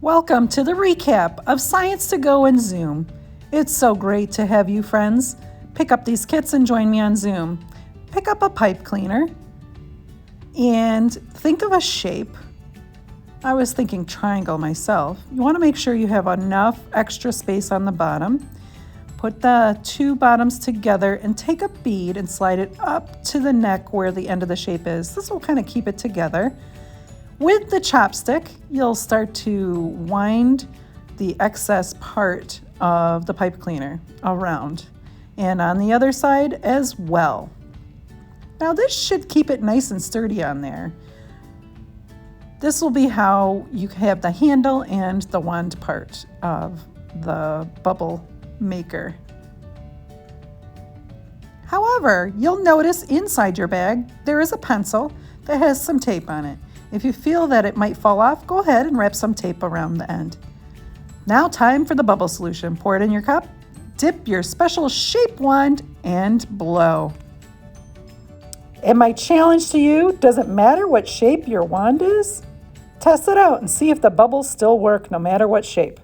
Welcome to the recap of Science to Go in Zoom. It's so great to have you friends. Pick up these kits and join me on Zoom. Pick up a pipe cleaner and think of a shape. I was thinking triangle myself. You want to make sure you have enough extra space on the bottom. Put the two bottoms together and take a bead and slide it up to the neck where the end of the shape is. This will kind of keep it together. With the chopstick, you'll start to wind the excess part of the pipe cleaner around and on the other side as well. Now this should keep it nice and sturdy on there. This will be how you have the handle and the wand part of the bubble maker. However, you'll notice inside your bag there is a pencil that has some tape on it. If you feel that it might fall off, go ahead and wrap some tape around the end. Now time for the bubble solution. Pour it in your cup, dip your special shape wand, and blow. And my challenge to you, does it matter what shape your wand is? Test it out and see if the bubbles still work no matter what shape.